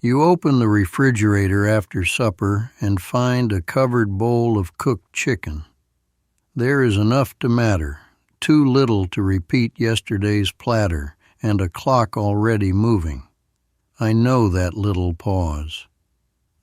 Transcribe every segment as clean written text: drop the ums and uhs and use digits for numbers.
You open the refrigerator after supper and find a covered bowl of cooked chicken. There is enough to matter, too little to repeat yesterday's platter, and a clock already moving. I know that little pause.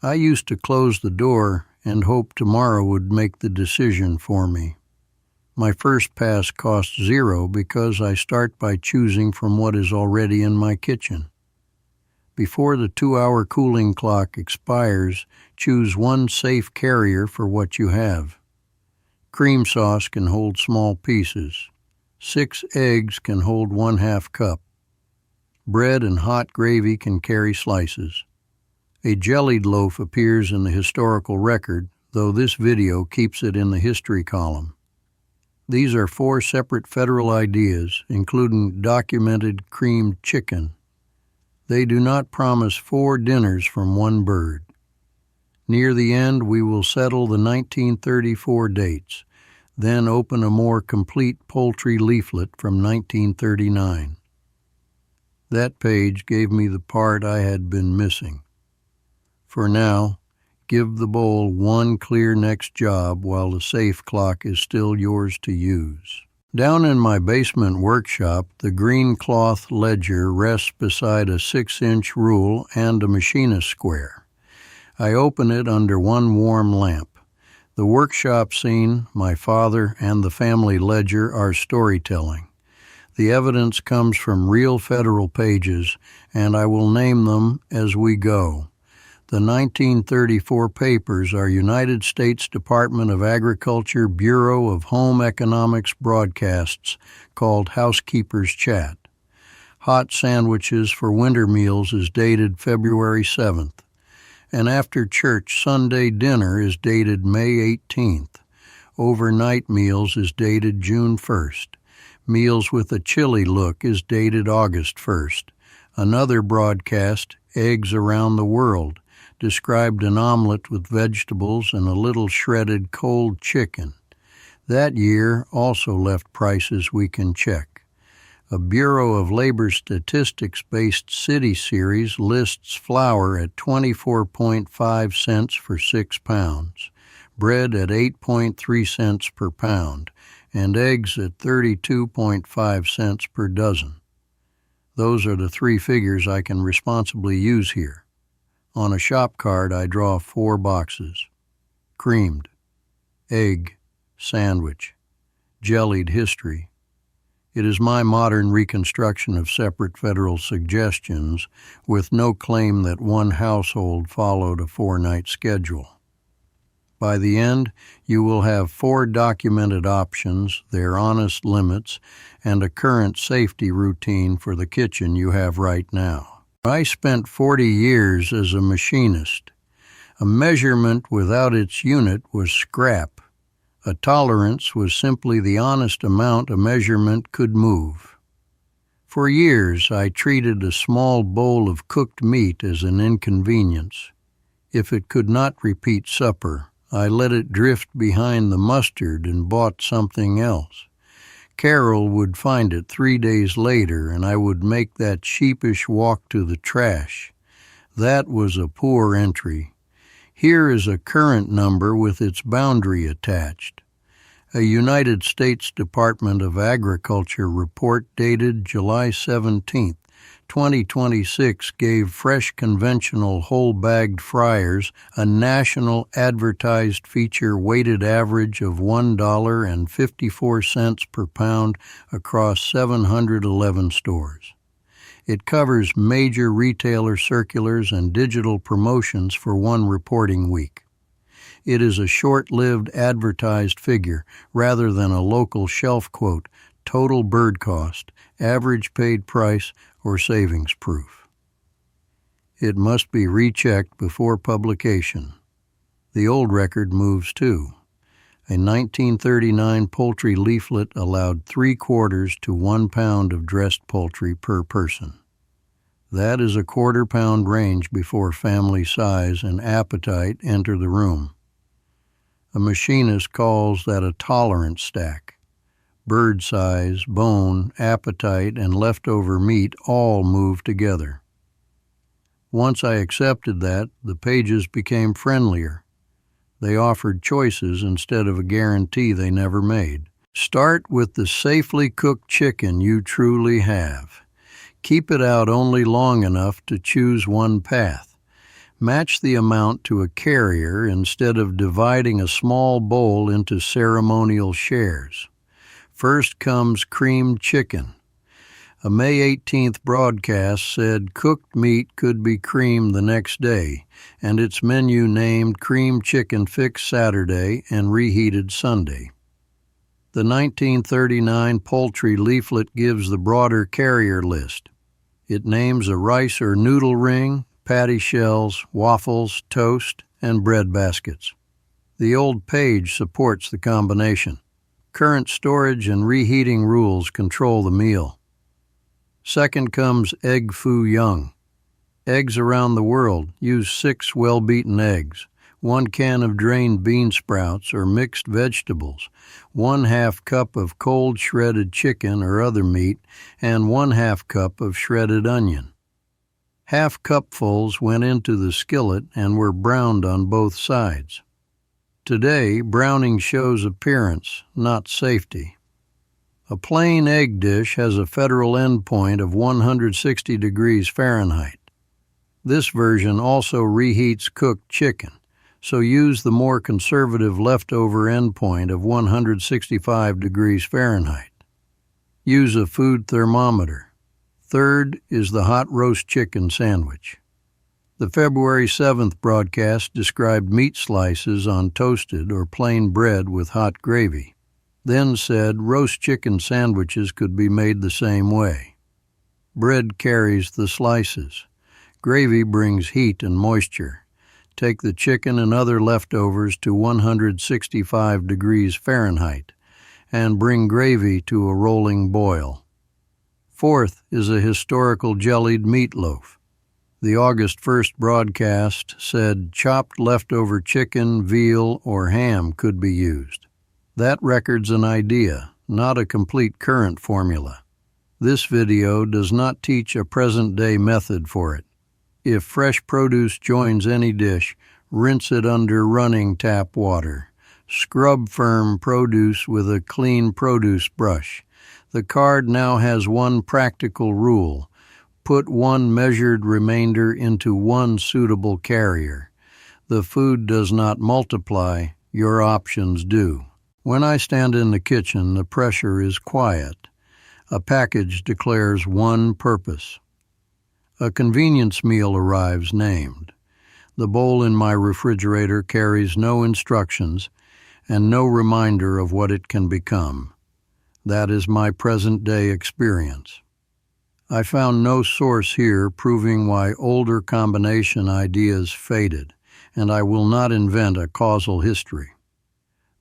I used to close the door and hope tomorrow would make the decision for me. My first pass costs $0 because I start by choosing from what is already in my kitchen. Before the 2-hour cooling clock expires, choose one safe carrier for what you have. Cream sauce can hold small pieces. 6 eggs can hold 1/2 cup. Bread and hot gravy can carry slices. A jellied loaf appears in the historical record, though this video keeps it in the history column. These are 4 separate federal ideas, including documented creamed chicken. They do not promise 4 dinners from one bird. Near the end, we will settle the 1934 dates, then open a more complete poultry leaflet from 1939. That page gave me the part I had been missing. For now, give the bowl one clear next job while the safe clock is still yours to use. Down in my basement workshop, the green cloth ledger rests beside a 6-inch rule and a machinist square. I open it under one warm lamp. The workshop scene, my father, and the family ledger are storytelling. The evidence comes from real federal pages, and I will name them as we go. The 1934 papers are United States Department of Agriculture Bureau of Home Economics broadcasts called Housekeeper's Chat. Hot Sandwiches for Winter Meals is dated February 7th. And After Church Sunday Dinner is dated May 18th. Overnight Meals is dated June 1st. Meals with a Chili Look is dated August 1st. Another broadcast, Eggs Around the World, described an omelet with vegetables and a little shredded cold chicken. That year also left prices we can check. A Bureau of Labor Statistics-based city series lists flour at 24.5 cents for 6 pounds, bread at 8.3 cents per pound, and eggs at 32.5 cents per dozen. Those are the 3 figures I can responsibly use here. On a shop card, I draw 4 boxes. Creamed, egg, sandwich, jellied history. It is my modern reconstruction of separate federal suggestions, with no claim that one household followed a 4-night schedule. By the end, you will have 4 documented options, their honest limits, and a current safety routine for the kitchen you have right now. I spent 40 years as a machinist. A measurement without its unit was scrap. A tolerance was simply the honest amount a measurement could move. For years, I treated a small bowl of cooked meat as an inconvenience. If it could not repeat supper, I let it drift behind the mustard and bought something else. Carol would find it 3 days later, and I would make that sheepish walk to the trash. That was a poor entry. Here is a current number with its boundary attached. A United States Department of Agriculture report dated July 17, 2026 gave fresh conventional whole-bagged fryers a national advertised feature weighted average of $1.54 per pound across 711 stores. It covers major retailer circulars and digital promotions for one reporting week. It is a short-lived advertised figure rather than a local shelf quote, total bird cost, average paid price, or savings proof. It must be rechecked before publication. The old record moves too. A 1939 poultry leaflet allowed 3/4 to 1 pound of dressed poultry per person. That is a 1/4 pound range before family size and appetite enter the room. A machinist calls that a tolerance stack. Bird size, bone, appetite, and leftover meat all move together. Once I accepted that, the pages became friendlier. They offered choices instead of a guarantee they never made. Start with the safely cooked chicken you truly have. Keep it out only long enough to choose one path. Match the amount to a carrier instead of dividing a small bowl into ceremonial shares. First comes creamed chicken. A May 18th broadcast said cooked meat could be creamed the next day, and its menu named creamed chicken fixed Saturday and reheated Sunday. The 1939 poultry leaflet gives the broader carrier list. It names a rice or noodle ring, patty shells, waffles, toast, and bread baskets. The old page supports the combination. Current storage and reheating rules control the meal. Second comes egg foo young. Eggs around the world use 6 well-beaten eggs, 1 can of drained bean sprouts or mixed vegetables, 1/2 cup of cold shredded chicken or other meat, and 1/2 cup of shredded onion. 1/2 cupfuls went into the skillet and were browned on both sides. Today, browning shows appearance, not safety. A plain egg dish has a federal endpoint of 160 degrees Fahrenheit. This version also reheats cooked chicken, so use the more conservative leftover endpoint of 165 degrees Fahrenheit. Use a food thermometer. Third is the hot roast chicken sandwich. The February 7th broadcast described meat slices on toasted or plain bread with hot gravy, then said roast chicken sandwiches could be made the same way. Bread carries the slices. Gravy brings heat and moisture. Take the chicken and other leftovers to 165 degrees Fahrenheit and bring gravy to a rolling boil. Fourth is a historical jellied meatloaf. The August 1st broadcast said chopped leftover chicken, veal, or ham could be used. That record's an idea, not a complete current formula. This video does not teach a present-day method for it. If fresh produce joins any dish, rinse it under running tap water. Scrub firm produce with a clean produce brush. The card now has one practical rule. Put one measured remainder into one suitable carrier. The food does not multiply, your options do. When I stand in the kitchen, the pressure is quiet. A package declares one purpose. A convenience meal arrives named. The bowl in my refrigerator carries no instructions and no reminder of what it can become. That is my present-day experience. I found no source here proving why older combination ideas faded, and I will not invent a causal history.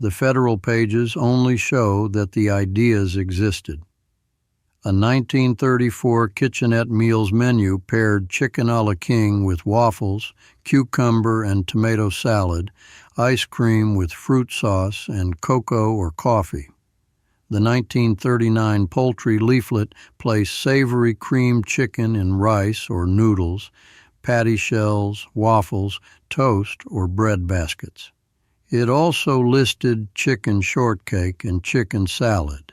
The federal pages only show that the ideas existed. A 1934 kitchenette meals menu paired chicken a la king with waffles, cucumber and tomato salad, ice cream with fruit sauce, and cocoa or coffee. The 1939 poultry leaflet placed savory creamed chicken in rice or noodles, patty shells, waffles, toast, or bread baskets. It also listed chicken shortcake and chicken salad.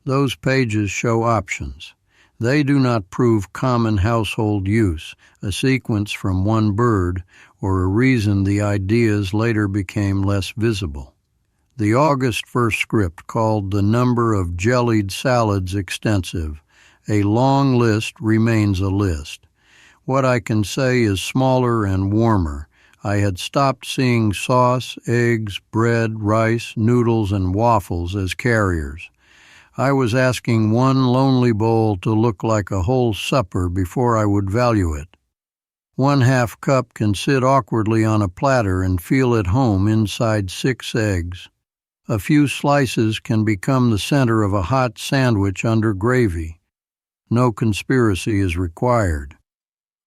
Those pages show options. They do not prove common household use, a sequence from one bird, or a reason the ideas later became less visible. The August 1st script called the number of jellied salads extensive. A long list remains a list. What I can say is smaller and warmer. I had stopped seeing sauce, eggs, bread, rice, noodles, and waffles as carriers. I was asking one lonely bowl to look like a whole supper before I would value it. 1/2 cup can sit awkwardly on a platter and feel at home inside 6 eggs. A few slices can become the center of a hot sandwich under gravy. No conspiracy is required.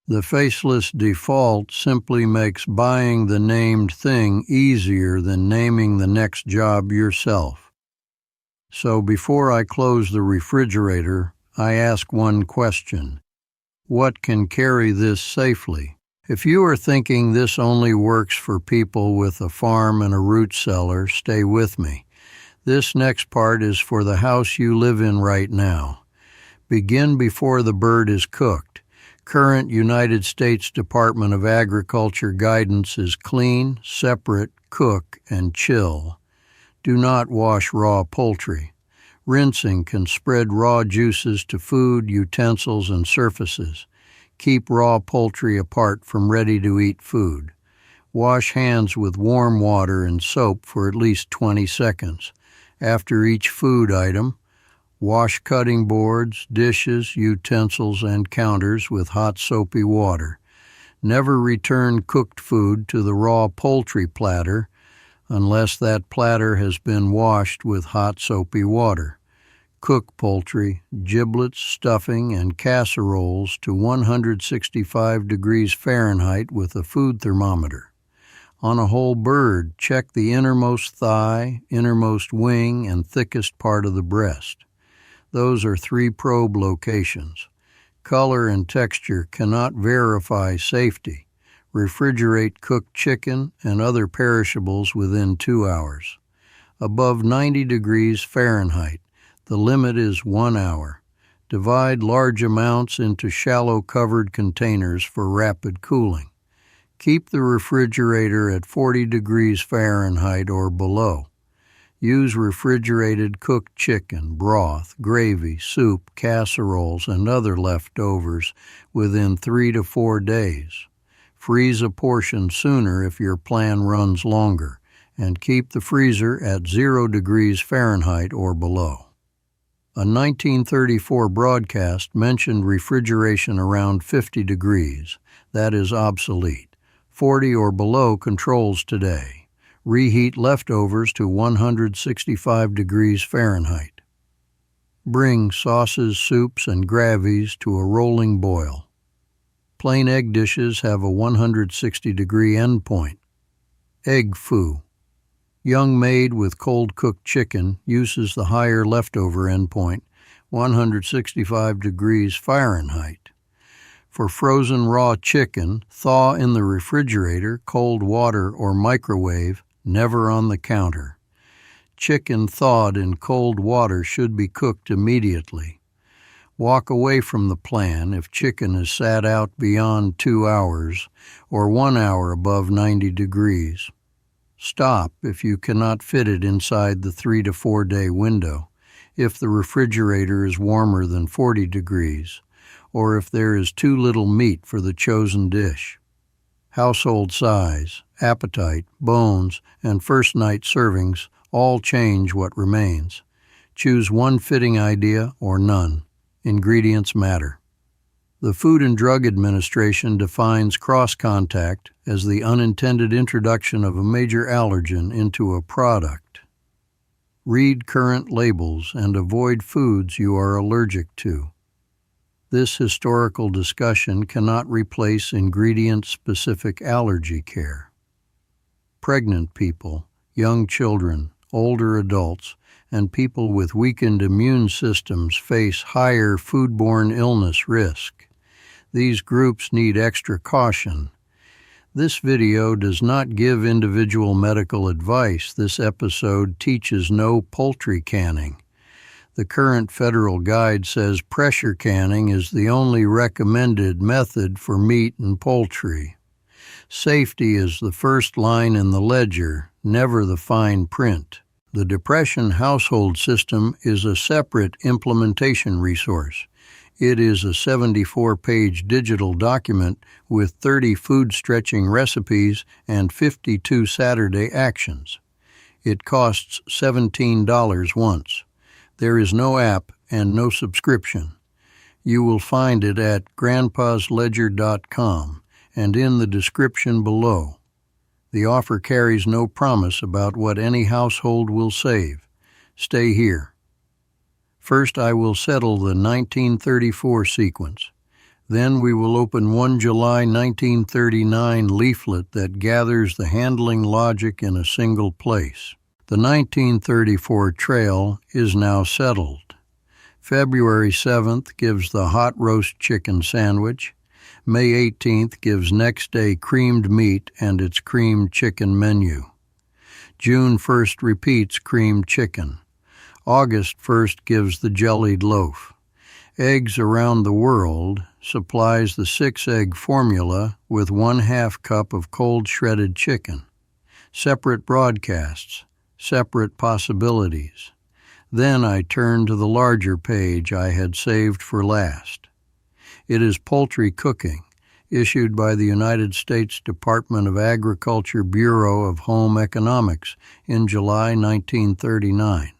The faceless default simply makes buying the named thing easier than naming the next job yourself. So before I close the refrigerator, I ask one question. What can carry this safely? If you are thinking this only works for people with a farm and a root cellar, stay with me. This next part is for the house you live in right now. Begin before the bird is cooked. Current United States Department of Agriculture guidance is clean, separate, cook, and chill. Do not wash raw poultry. Rinsing can spread raw juices to food, utensils, and surfaces. Keep raw poultry apart from ready-to-eat food. Wash hands with warm water and soap for at least 20 seconds. After each food item, wash cutting boards, dishes, utensils, and counters with hot soapy water. Never return cooked food to the raw poultry platter unless that platter has been washed with hot soapy water. Cook poultry, giblets, stuffing, and casseroles to 165 degrees Fahrenheit with a food thermometer. On a whole bird, check the innermost thigh, innermost wing, and thickest part of the breast. Those are 3 probe locations. Color and texture cannot verify safety. Refrigerate cooked chicken and other perishables within 2 hours. Above 90 degrees Fahrenheit. The limit is 1 hour. Divide large amounts into shallow covered containers for rapid cooling. Keep the refrigerator at 40 degrees Fahrenheit or below. Use refrigerated cooked chicken, broth, gravy, soup, casseroles, and other leftovers within 3 to 4 days. Freeze a portion sooner if your plan runs longer, and keep the freezer at 0 degrees Fahrenheit or below. A 1934 broadcast mentioned refrigeration around 50 degrees. That is obsolete. 40 or below controls today. Reheat leftovers to 165 degrees Fahrenheit. Bring sauces, soups, and gravies to a rolling boil. Plain egg dishes have a 160-degree endpoint. Egg foo. Young made with cold-cooked chicken uses the higher leftover endpoint, 165 degrees Fahrenheit. For frozen raw chicken, thaw in the refrigerator, cold water, or microwave, never on the counter. Chicken thawed in cold water should be cooked immediately. Walk away from the plan if chicken is sat out beyond 2 hours or 1 hour above 90 degrees. Stop if you cannot fit it inside the 3 to 4 day window, if the refrigerator is warmer than 40 degrees, or if there is too little meat for the chosen dish. Household size, appetite, bones, and first night servings all change what remains. Choose one fitting idea or none. Ingredients matter. The Food and Drug Administration defines cross-contact as the unintended introduction of a major allergen into a product. Read current labels and avoid foods you are allergic to. This historical discussion cannot replace ingredient-specific allergy care. Pregnant people, young children, older adults, and people with weakened immune systems face higher foodborne illness risk. These groups need extra caution. This video does not give individual medical advice. This episode teaches no poultry canning. The current federal guide says pressure canning is the only recommended method for meat and poultry. Safety is the first line in the ledger, never the fine print. The Depression Household System is a separate implementation resource. It is a 74-page digital document with 30 food-stretching recipes and 52 Saturday actions. It costs $17 once. There is no app and no subscription. You will find it at grandpasledger.com and in the description below. The offer carries no promise about what any household will save. Stay here. First, I will settle the 1934 sequence. Then we will open one July 1939 leaflet that gathers the handling logic in a single place. The 1934 trail is now settled. February 7th gives the hot roast chicken sandwich. May 18th gives next day creamed meat and its creamed chicken menu. June 1st repeats creamed chicken. August 1st gives the jellied loaf. Eggs Around the World supplies the 6-egg formula with 1/2 cup of cold shredded chicken. Separate broadcasts, separate possibilities. Then I turn to the larger page I had saved for last. It is Poultry Cooking, issued by the United States Department of Agriculture Bureau of Home Economics in July 1939.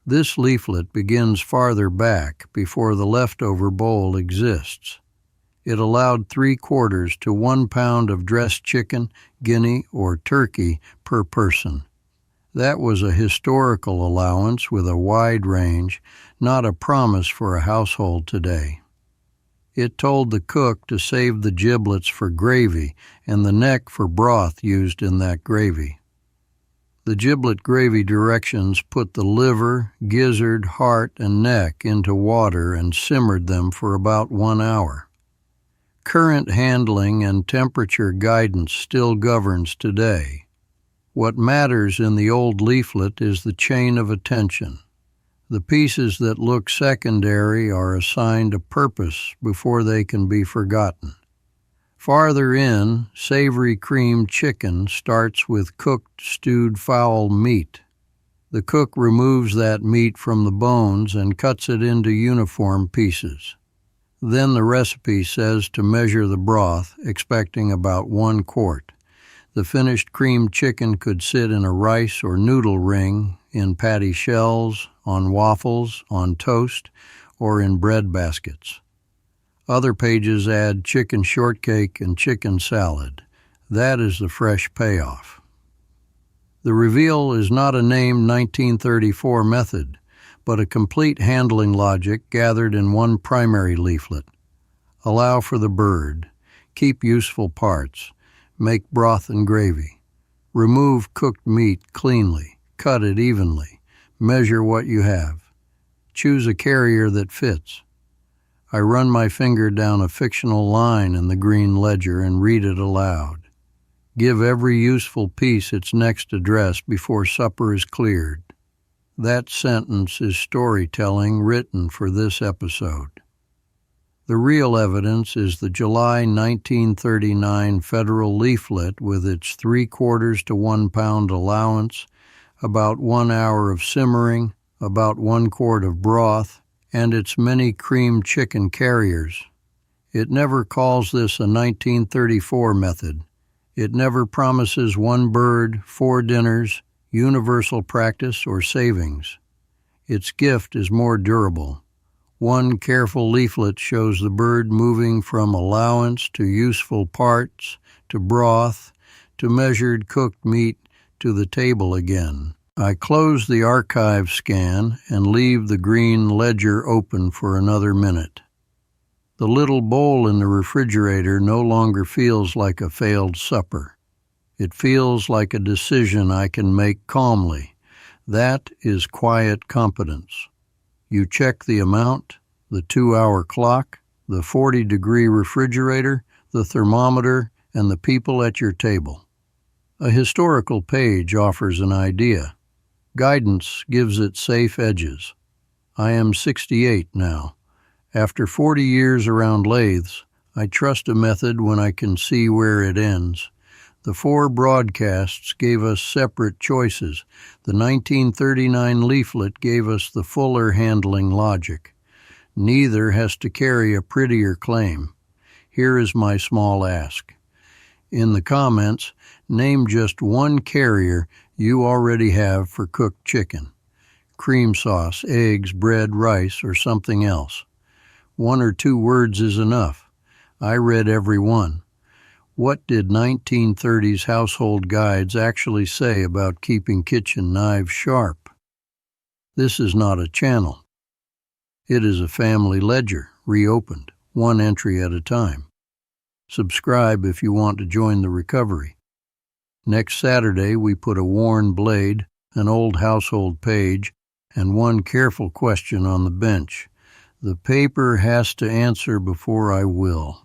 This leaflet begins farther back before the leftover bowl exists. It allowed 3/4 to 1 pound of dressed chicken, guinea, or turkey per person. That was a historical allowance with a wide range, not a promise for a household today. It told the cook to save the giblets for gravy and the neck for broth used in that gravy. The giblet gravy directions put the liver, gizzard, heart, and neck into water and simmered them for about 1 hour. Current handling and temperature guidance still governs today. What matters in the old leaflet is the chain of attention. The pieces that look secondary are assigned a purpose before they can be forgotten. Farther in, savory creamed chicken starts with cooked stewed fowl meat. The cook removes that meat from the bones and cuts it into uniform pieces. Then the recipe says to measure the broth, expecting about 1 quart. The finished creamed chicken could sit in a rice or noodle ring, in patty shells, on waffles, on toast, or in bread baskets. Other pages add chicken shortcake and chicken salad. That is the fresh payoff. The reveal is not a named 1934 method, but a complete handling logic gathered in one primary leaflet. Allow for the bird. Keep useful parts. Make broth and gravy. Remove cooked meat cleanly. Cut it evenly. Measure what you have. Choose a carrier that fits. I run my finger down a fictional line in the green ledger and read it aloud. Give every useful piece its next address before supper is cleared. That sentence is storytelling written for this episode. The real evidence is the July 1939 federal leaflet with its 3/4 to 1 pound allowance, about 1 hour of simmering, about 1 quart of broth, and its many creamed chicken carriers. It never calls this a 1934 method. It never promises 1 bird, 4 dinners, universal practice, or savings. Its gift is more durable. One careful leaflet shows the bird moving from allowance to useful parts, to broth, to measured cooked meat, to the table again. I close the archive scan and leave the green ledger open for another minute. The little bowl in the refrigerator no longer feels like a failed supper. It feels like a decision I can make calmly. That is quiet competence. You check the amount, the 2-hour clock, the 40-degree refrigerator, the thermometer, and the people at your table. A historical page offers an idea. Guidance gives it safe edges. I am 68 now. After 40 years around lathes, I trust a method when I can see where it ends. The 4 broadcasts gave us separate choices. The 1939 leaflet gave us the fuller handling logic. Neither has to carry a prettier claim. Here is my small ask. In the comments, name just 1 carrier you already have for cooked chicken. Cream sauce, eggs, bread, rice, or something else. 1 or 2 words is enough. I read every one. What did 1930s household guides actually say about keeping kitchen knives sharp? This is not a channel. It is a family ledger, reopened, 1 entry at a time. Subscribe if you want to join the recovery. Next Saturday, we put a worn blade, an old household page, and 1 careful question on the bench. The paper has to answer before I will.